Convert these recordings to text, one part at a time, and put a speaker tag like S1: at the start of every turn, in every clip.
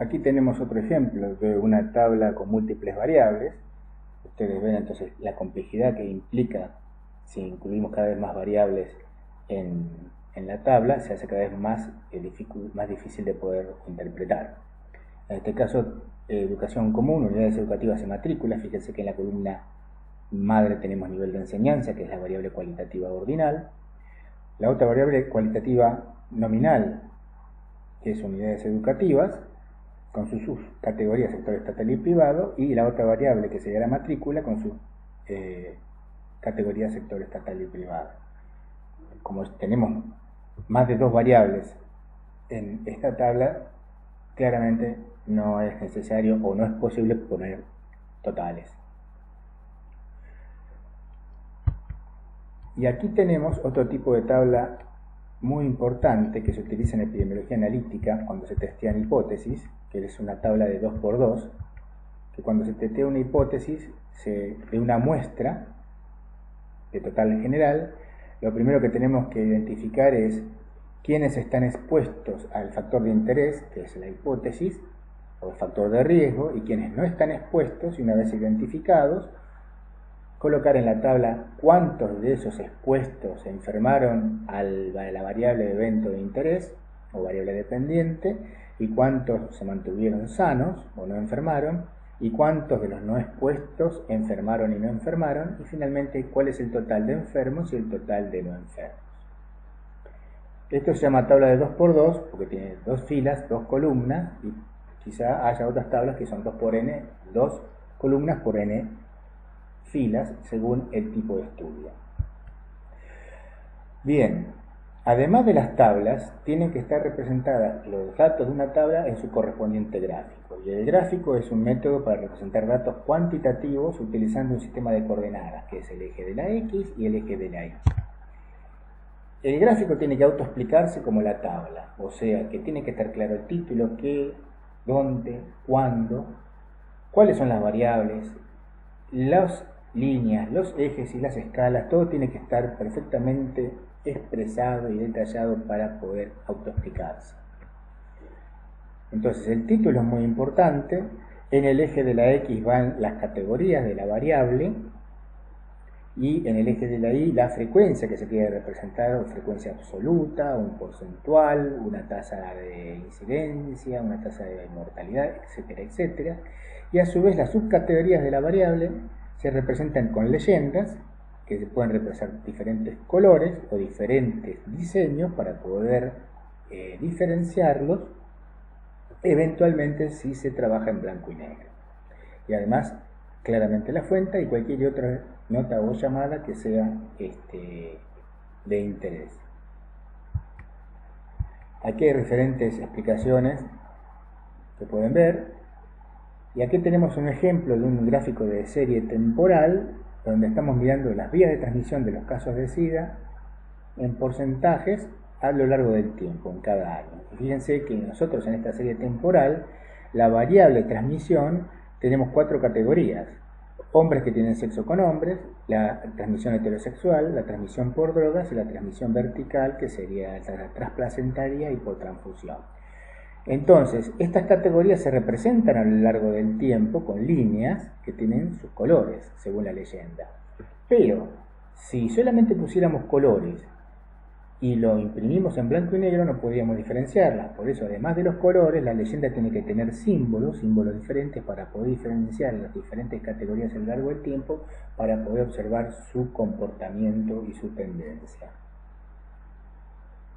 S1: Aquí tenemos otro ejemplo de una tabla con múltiples variables. Ustedes ven entonces la complejidad que implica si incluimos cada vez más variables en la tabla, se hace cada vez más difícil de poder interpretar. En este caso, educación común, unidades educativas y matrículas. Fíjense que en la columna madre tenemos nivel de enseñanza, que es la variable cualitativa ordinal. La otra variable cualitativa nominal, que es unidades educativas, con sus subcategorías sector estatal y privado, y la otra variable que sería la matrícula con su categoría sector estatal y privado. Como tenemos más de dos variables en esta tabla, claramente no es necesario o no es posible poner totales. Y aquí tenemos otro tipo de tabla muy importante que se utiliza en epidemiología analítica cuando se testean hipótesis, que es una tabla de 2×2, que cuando se testea una hipótesis de una muestra de total general, lo primero que tenemos que identificar es quiénes están expuestos al factor de interés, que es la hipótesis, o el factor de riesgo, y quienes no están expuestos, y una vez identificados, colocar en la tabla cuántos de esos expuestos se enfermaron a la variable de evento de interés o variable dependiente, y cuántos se mantuvieron sanos o no enfermaron, y cuántos de los no expuestos enfermaron y no enfermaron, y finalmente cuál es el total de enfermos y el total de no enfermos. Esto se llama tabla de 2×2 porque tiene dos filas, dos columnas, y quizá haya otras tablas que son 2×n, 2 columnas por n filas según el tipo de estudio. Bien, además de las tablas, tienen que estar representadas los datos de una tabla en su correspondiente gráfico. Y el gráfico es un método para representar datos cuantitativos utilizando un sistema de coordenadas, que es el eje de la X y el eje de la Y. El gráfico tiene que autoexplicarse como la tabla, o sea, que tiene que estar claro el título, qué, dónde, cuándo, cuáles son las variables, las líneas, los ejes y las escalas, todo tiene que estar perfectamente expresado y detallado para poder autoexplicarse. Entonces el título es muy importante. En el eje de la X van las categorías de la variable y en el eje de la Y la frecuencia que se quiere representar, o frecuencia absoluta, un porcentual, una tasa de incidencia, una tasa de mortalidad, etcétera, etcétera. Y a su vez las subcategorías de la variable se representan con leyendas que se pueden representar diferentes colores o diferentes diseños para poder diferenciarlos, eventualmente si se trabaja en blanco y negro. Y además claramente la fuente y cualquier otra nota o llamada que sea de interés. Aquí hay diferentes explicaciones que pueden ver. Y aquí tenemos un ejemplo de un gráfico de serie temporal donde estamos mirando las vías de transmisión de los casos de SIDA en porcentajes a lo largo del tiempo, en cada año. Y fíjense que nosotros en esta serie temporal, la variable transmisión, tenemos 4 categorías. Hombres que tienen sexo con hombres, la transmisión heterosexual, la transmisión por drogas y la transmisión vertical, que sería la transplacentaria y por transfusión. Entonces, estas categorías se representan a lo largo del tiempo con líneas que tienen sus colores, según la leyenda. Pero, si solamente pusiéramos colores y lo imprimimos en blanco y negro, no podríamos diferenciarlas. Por eso, además de los colores, la leyenda tiene que tener símbolos diferentes para poder diferenciar las diferentes categorías a lo largo del tiempo, para poder observar su comportamiento y su tendencia.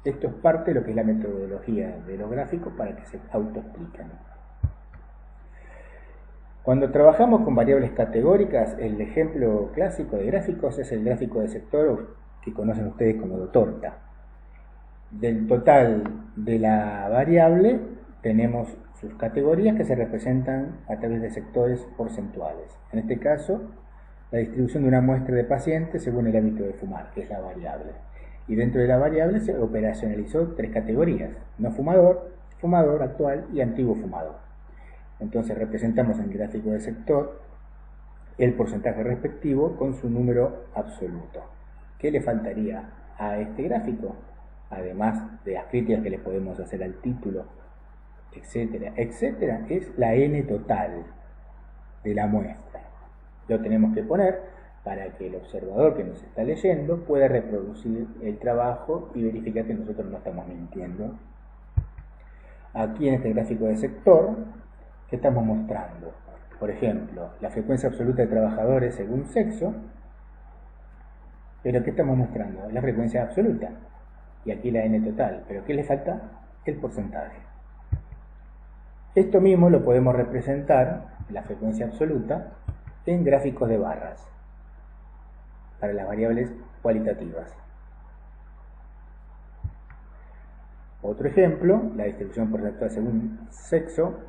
S1: Esto es parte de lo que es la metodología de los gráficos para que se autoexpliquen. Cuando trabajamos con variables categóricas, el ejemplo clásico de gráficos es el gráfico de sector que conocen ustedes como torta. Del total de la variable tenemos sus categorías que se representan a través de sectores porcentuales. En este caso, la distribución de una muestra de pacientes según el hábito de fumar, que es la variable. Y dentro de la variable se operacionalizó 3 categorías: no fumador, fumador actual y antiguo fumador. Entonces representamos en el gráfico de sector el porcentaje respectivo con su número absoluto. ¿Qué le faltaría a este gráfico? Además de las críticas que le podemos hacer al título etcétera, etcétera, es la n total de la muestra. Lo tenemos que poner para que el observador que nos está leyendo pueda reproducir el trabajo y verificar que nosotros no estamos mintiendo. Aquí en este gráfico de sector, ¿qué estamos mostrando? Por ejemplo, la frecuencia absoluta de trabajadores según sexo, pero ¿qué estamos mostrando? La frecuencia absoluta, y aquí la n total, pero ¿qué le falta? El porcentaje. Esto mismo lo podemos representar, la frecuencia absoluta, en gráficos de barras, para las variables cualitativas. Otro ejemplo, la distribución porcentual según sexo,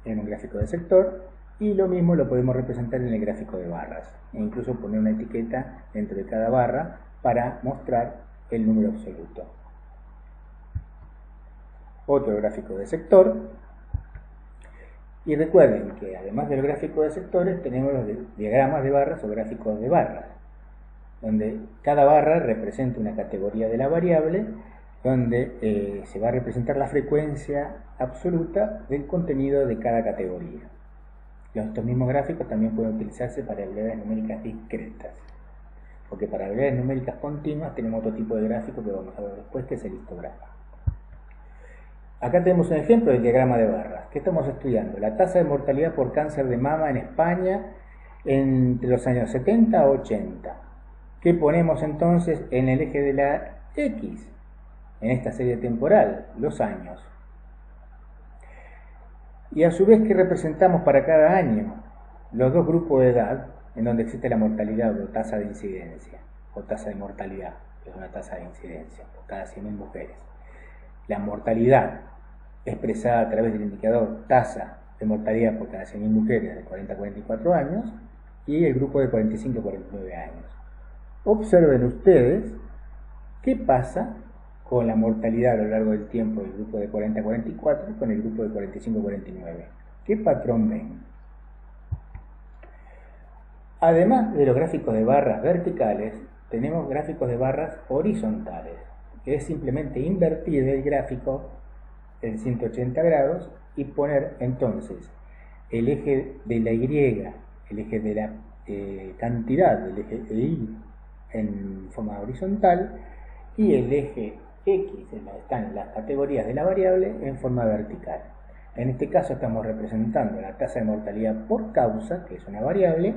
S1: en un gráfico de sector, y lo mismo lo podemos representar en el gráfico de barras, e incluso poner una etiqueta dentro de cada barra para mostrar el número absoluto. Otro gráfico de sector, y recuerden que además del gráfico de sectores tenemos los diagramas de barras o gráficos de barras, donde cada barra representa una categoría de la variable, donde se va a representar la frecuencia absoluta del contenido de cada categoría. Estos mismos gráficos también pueden utilizarse para variables numéricas discretas, porque para variables numéricas continuas tenemos otro tipo de gráfico que vamos a ver después, que es el histograma. Acá tenemos un ejemplo del diagrama de barras. ¿Qué estamos estudiando? La tasa de mortalidad por cáncer de mama en España entre los años 70 a 80. ¿Qué ponemos entonces en el eje de la X? En esta serie temporal, los años. Y a su vez, ¿qué representamos para cada año? Los dos grupos de edad en donde existe la mortalidad o tasa de incidencia, o tasa de mortalidad, que es una tasa de incidencia por cada 100.000 mujeres. La mortalidad expresada a través del indicador tasa de mortalidad por cada 100.000 mujeres de 40 a 44 años y el grupo de 45 a 49 años. Observen ustedes qué pasa con la mortalidad a lo largo del tiempo del grupo de 40 a 44 con el grupo de 45 a 49. ¿Qué patrón ven? Además de los gráficos de barras verticales, tenemos gráficos de barras horizontales, que es simplemente invertir el gráfico en 180 grados y poner entonces el eje de la Y, el eje de la cantidad del eje de Y en forma horizontal y el eje X, en donde están las categorías de la variable, en forma vertical. En este caso estamos representando la tasa de mortalidad por causa, que es una variable,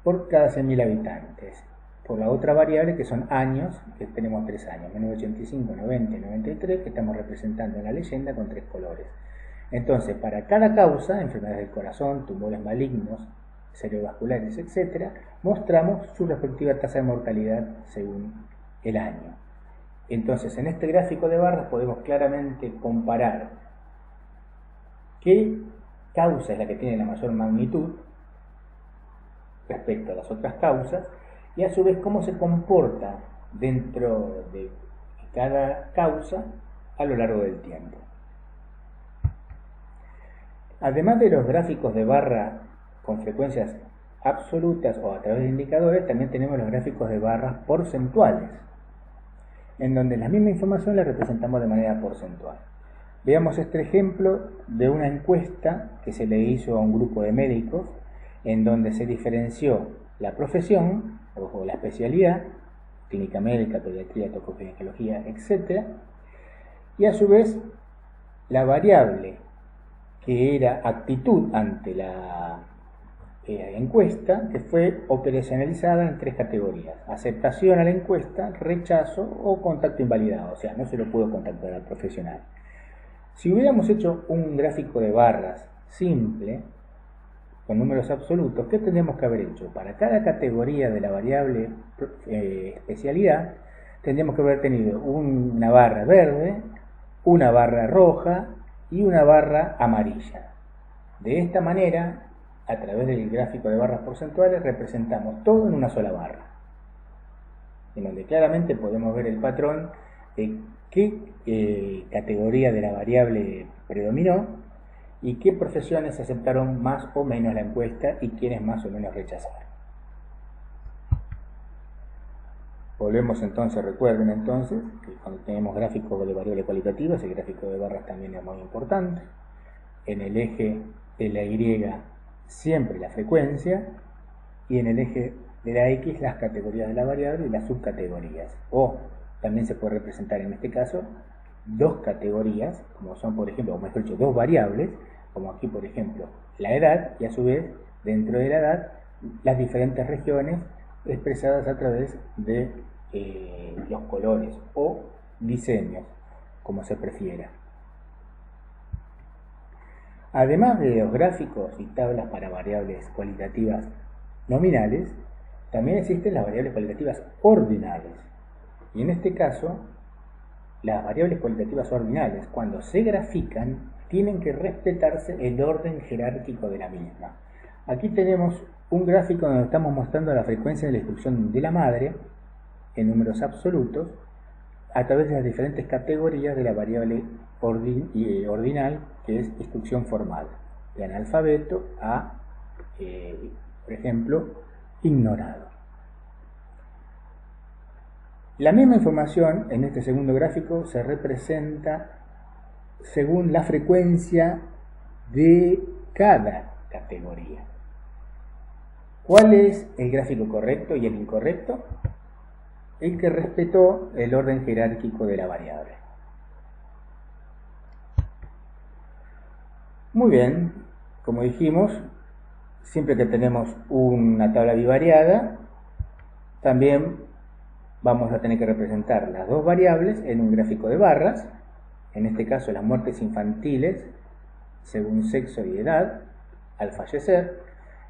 S1: por cada 100.000 habitantes. Por la otra variable, que son años, que tenemos 3 años, 1985, 90 y 93, que estamos representando en la leyenda con 3 colores. Entonces, para cada causa, enfermedades del corazón, tumores malignos, cerebrovasculares, etc., mostramos su respectiva tasa de mortalidad según el año. Entonces, en este gráfico de barras podemos claramente comparar qué causa es la que tiene la mayor magnitud respecto a las otras causas, y a su vez cómo se comporta dentro de cada causa a lo largo del tiempo. Además de los gráficos de barra con frecuencias absolutas o a través de indicadores, también tenemos los gráficos de barras porcentuales, en donde la misma información la representamos de manera porcentual. Veamos este ejemplo de una encuesta que se le hizo a un grupo de médicos, en donde se diferenció la profesión o la especialidad, clínica médica, pediatría, tocoginecología, etc. Y a su vez la variable que era actitud ante la encuesta, que fue operacionalizada en 3 categorías: aceptación a la encuesta, rechazo o contacto invalidado, o sea, no se lo pudo contactar al profesional. Si hubiéramos hecho un gráfico de barras simple, con números absolutos, ¿qué tendríamos que haber hecho? Para cada categoría de la variable especialidad, tendríamos que haber tenido una barra verde, una barra roja y una barra amarilla. De esta manera, a través del gráfico de barras porcentuales, representamos todo en una sola barra, en donde claramente podemos ver el patrón de qué categoría de la variable predominó y qué profesiones aceptaron más o menos la encuesta y quiénes más o menos rechazaron. Volvemos entonces, recuerden entonces, que cuando tenemos gráfico de variables cualitativas, el gráfico de barras también es muy importante. En el eje de la Y siempre la frecuencia, y en el eje de la X las categorías de la variable y las subcategorías. O también se puede representar en este caso dos categorías, como son por ejemplo, o mejor dicho, dos variables, como aquí por ejemplo la edad, y a su vez dentro de la edad las diferentes regiones expresadas a través de los colores o diseños, como se prefiera. Además de los gráficos y tablas para variables cualitativas nominales, también existen las variables cualitativas ordinales. Y en este caso, las variables cualitativas ordinales, cuando se grafican, tienen que respetarse el orden jerárquico de la misma. Aquí tenemos un gráfico donde estamos mostrando la frecuencia de la instrucción de la madre en números absolutos a través de las diferentes categorías de la variable ordinal, que es instrucción formal, de analfabeto a, por ejemplo, ignorado. La misma información en este segundo gráfico se representa según la frecuencia de cada categoría. ¿Cuál es el gráfico correcto y el incorrecto? El que respetó el orden jerárquico de la variable. Muy bien, como dijimos, siempre que tenemos una tabla bivariada, también vamos a tener que representar las dos variables en un gráfico de barras, en este caso las muertes infantiles según sexo y edad al fallecer,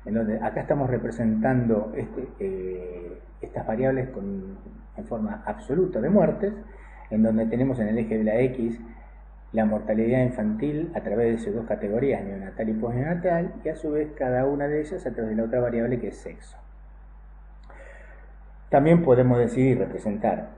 S1: en donde acá estamos representando estas variables en forma absoluta de muertes, en donde tenemos en el eje de la X la mortalidad infantil a través de sus dos categorías, neonatal y postneonatal, y a su vez cada una de ellas a través de la otra variable que es sexo. También podemos decidir representar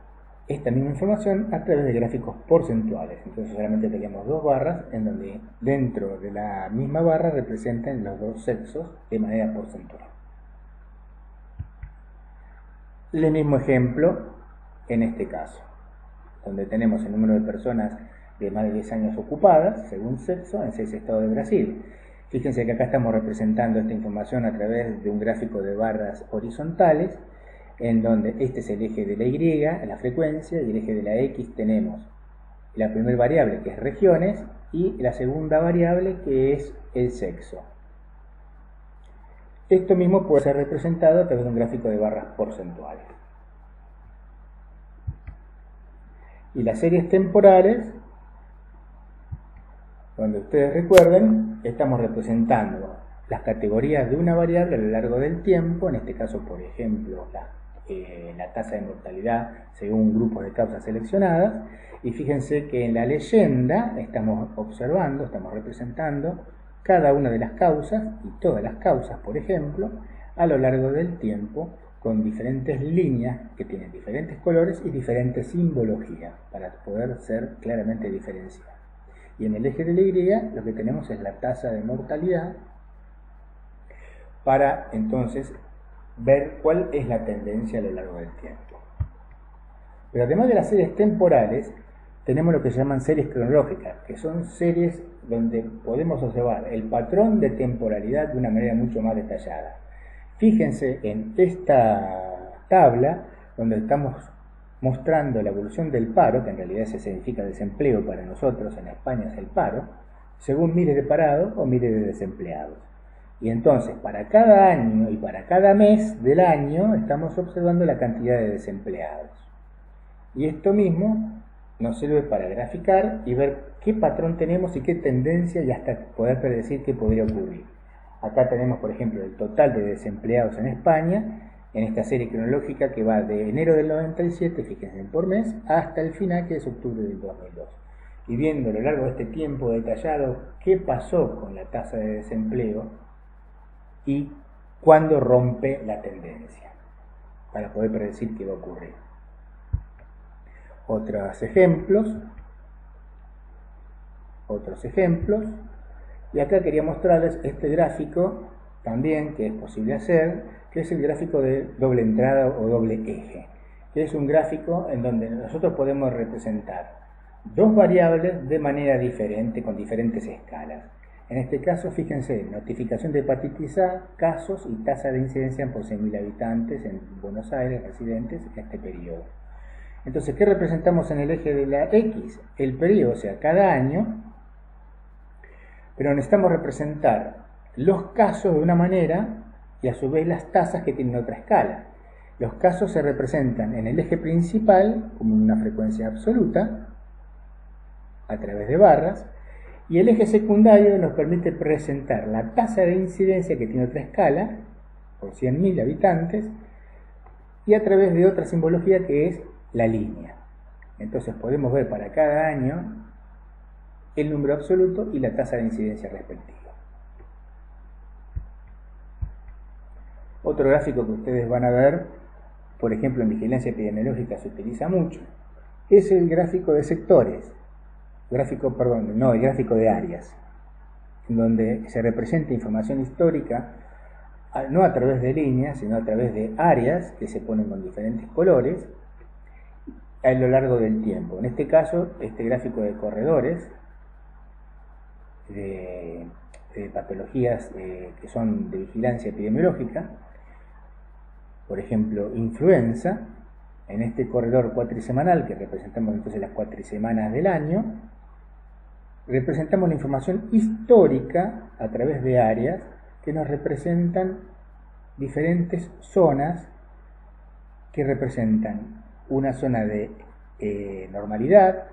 S1: esta misma información a través de gráficos porcentuales. Entonces solamente tenemos dos barras en donde dentro de la misma barra representan los dos sexos de manera porcentual. El mismo ejemplo en este caso, donde tenemos el número de personas de más de 10 años ocupadas, según sexo, en 6 estados de Brasil. Fíjense que acá estamos representando esta información a través de un gráfico de barras horizontales, en donde este es el eje de la Y, la frecuencia, y el eje de la X tenemos la primera variable, que es regiones, y la segunda variable, que es el sexo. Esto mismo puede ser representado a través de un gráfico de barras porcentuales. Y las series temporales, donde ustedes recuerden, estamos representando las categorías de una variable a lo largo del tiempo, en este caso, por ejemplo, la tasa de mortalidad según grupos de causas seleccionadas, y fíjense que en la leyenda estamos observando, estamos representando cada una de las causas y todas las causas, por ejemplo, a lo largo del tiempo, con diferentes líneas que tienen diferentes colores y diferentes simbologías para poder ser claramente diferenciadas. Y en el eje de la Y lo que tenemos es la tasa de mortalidad para entonces ver cuál es la tendencia a lo largo del tiempo. Pero además de las series temporales, tenemos lo que se llaman series cronológicas, que son series donde podemos observar el patrón de temporalidad de una manera mucho más detallada. Fíjense en esta tabla donde estamos mostrando la evolución del paro, que en realidad se significa desempleo para nosotros, en España es el paro, según miles de parados o miles de desempleados. Y entonces, para cada año y para cada mes del año, estamos observando la cantidad de desempleados. Y esto mismo nos sirve para graficar y ver qué patrón tenemos y qué tendencia, y hasta poder predecir qué podría ocurrir. Acá tenemos, por ejemplo, el total de desempleados en España, en esta serie cronológica que va de enero del 97, fíjense, por mes, hasta el final, que es octubre del 2002. Y viendo a lo largo de este tiempo detallado qué pasó con la tasa de desempleo y cuándo rompe la tendencia, para poder predecir qué va a ocurrir. Otros ejemplos, y acá quería mostrarles este gráfico también que es posible hacer, que es el gráfico de doble entrada o doble eje, que es un gráfico en donde nosotros podemos representar dos variables de manera diferente, con diferentes escalas. En este caso, fíjense, notificación de hepatitis A, casos y tasa de incidencia por 100.000 habitantes en Buenos Aires, residentes, en este periodo. Entonces, ¿qué representamos en el eje de la X? El periodo, o sea, cada año, pero necesitamos representar los casos de una manera y a su vez las tasas que tienen otra escala. Los casos se representan en el eje principal como una frecuencia absoluta a través de barras, y el eje secundario nos permite presentar la tasa de incidencia que tiene otra escala por 100.000 habitantes y a través de otra simbología que es la línea. Entonces podemos ver para cada año el número absoluto y la tasa de incidencia respectiva. Otro gráfico que ustedes van a ver, por ejemplo en vigilancia epidemiológica se utiliza mucho, es el gráfico de sectores, el gráfico de áreas, en donde se representa información histórica no a través de líneas, sino a través de áreas que se ponen con diferentes colores a lo largo del tiempo. En este caso, este gráfico de corredores, de patologías que son de vigilancia epidemiológica, por ejemplo, influenza, en este corredor cuatrisemanal, que representamos entonces las cuatrisemanas del año, representamos la información histórica a través de áreas que nos representan diferentes zonas que representan una zona de normalidad,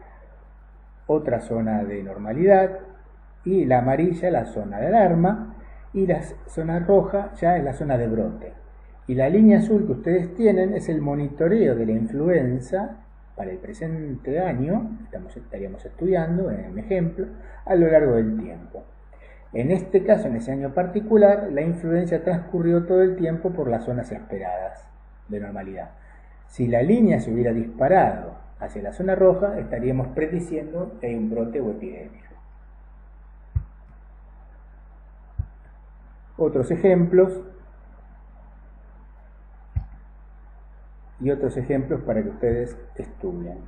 S1: otra zona de normalidad, y la amarilla la zona de alarma, y la zona roja ya es la zona de brote. Y la línea azul que ustedes tienen es el monitoreo de la influenza para el presente año, estaríamos estudiando en el ejemplo, a lo largo del tiempo. En este caso, en ese año particular, la influencia transcurrió todo el tiempo por las zonas esperadas de normalidad. Si la línea se hubiera disparado hacia la zona roja, estaríamos prediciendo que hay un brote o epidemia. Otros ejemplos y otros ejemplos para que ustedes estudien.